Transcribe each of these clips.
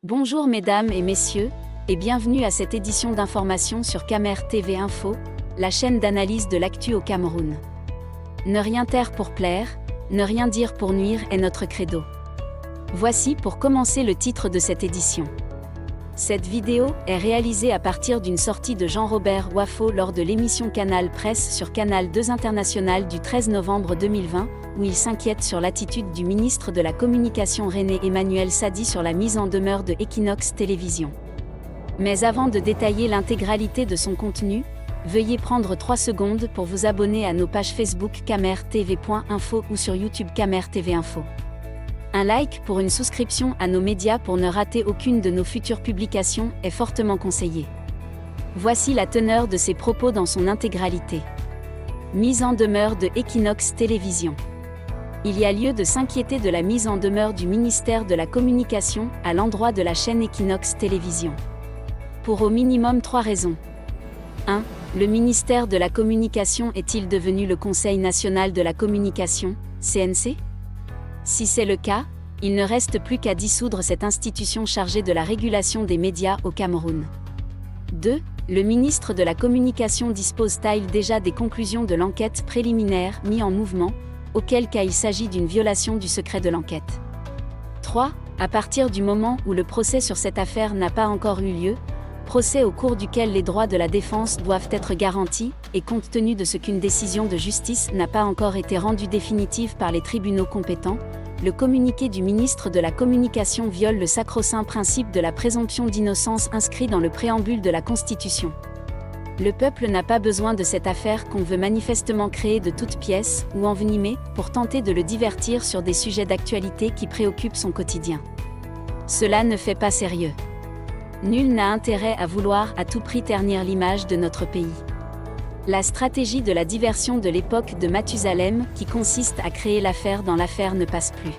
Bonjour mesdames et messieurs, et bienvenue à cette édition d'information sur Camer TV Info, la chaîne d'analyse de l'actu au Cameroun. Ne rien taire pour plaire, ne rien dire pour nuire est notre credo. Voici pour commencer le titre de cette édition. Cette vidéo est réalisée à partir d'une sortie de Jean-Robert Wafo lors de l'émission Canal Presse sur Canal 2 International du 13 novembre 2020, où il s'inquiète sur l'attitude du ministre de la Communication René Emmanuel Sadi sur la mise en demeure de Equinox Télévision. Mais avant de détailler l'intégralité de son contenu, veuillez prendre 3 secondes pour vous abonner à nos pages Facebook camertv.info ou sur YouTube Camer TV Info. Un like pour une souscription à nos médias pour ne rater aucune de nos futures publications est fortement conseillé. Voici la teneur de ses propos dans son intégralité. Mise en demeure de Equinox Télévision. Il y a lieu de s'inquiéter de la mise en demeure du ministère de la Communication à l'endroit de la chaîne Equinox Télévision. Pour au minimum 3 raisons. 1. Le ministère de la Communication est-il devenu le Conseil national de la communication, CNC ? Si c'est le cas, il ne reste plus qu'à dissoudre cette institution chargée de la régulation des médias au Cameroun. 2. Le ministre de la Communication dispose-t-il déjà des conclusions de l'enquête préliminaire mise en mouvement, auquel cas il s'agit d'une violation du secret de l'enquête. 3. À partir du moment où le procès sur cette affaire n'a pas encore eu lieu, procès au cours duquel les droits de la défense doivent être garantis, et compte tenu de ce qu'une décision de justice n'a pas encore été rendue définitive par les tribunaux compétents, le communiqué du ministre de la Communication viole le sacro-saint principe de la présomption d'innocence inscrit dans le préambule de la Constitution. Le peuple n'a pas besoin de cette affaire qu'on veut manifestement créer de toutes pièces ou envenimer pour tenter de le divertir sur des sujets d'actualité qui préoccupent son quotidien. Cela ne fait pas sérieux. Nul n'a intérêt à vouloir à tout prix ternir l'image de notre pays. La stratégie de la diversion de l'époque de Mathusalem, qui consiste à créer l'affaire dans l'affaire, ne passe plus.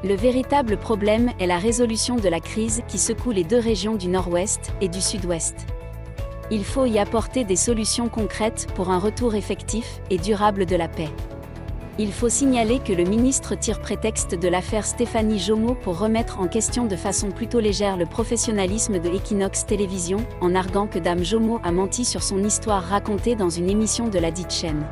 Le véritable problème est la résolution de la crise qui secoue les 2 régions du Nord-Ouest et du Sud-Ouest. Il faut y apporter des solutions concrètes pour un retour effectif et durable de la paix. Il faut signaler que le ministre tire prétexte de l'affaire Stéphanie Jomeau pour remettre en question de façon plutôt légère le professionnalisme de Equinox Télévision, en arguant que Dame Jomeau a menti sur son histoire racontée dans une émission de la dite chaîne.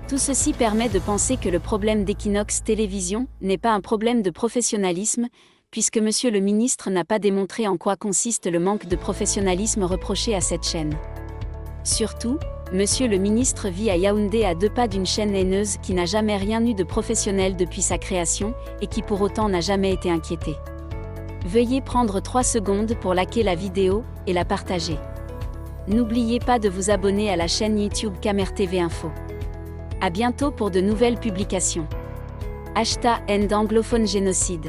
Tout ceci permet de penser que le problème d'Equinox Télévision n'est pas un problème de professionnalisme, puisque Monsieur le ministre n'a pas démontré en quoi consiste le manque de professionnalisme reproché à cette chaîne. Surtout, Monsieur le ministre vit à Yaoundé à 2 pas d'une chaîne haineuse qui n'a jamais rien eu de professionnel depuis sa création, et qui pour autant n'a jamais été inquiétée. Veuillez prendre 3 secondes pour liker la vidéo, et la partager. N'oubliez pas de vous abonner à la chaîne YouTube Camer TV Info. À bientôt pour de nouvelles publications. #End anglophone génocide.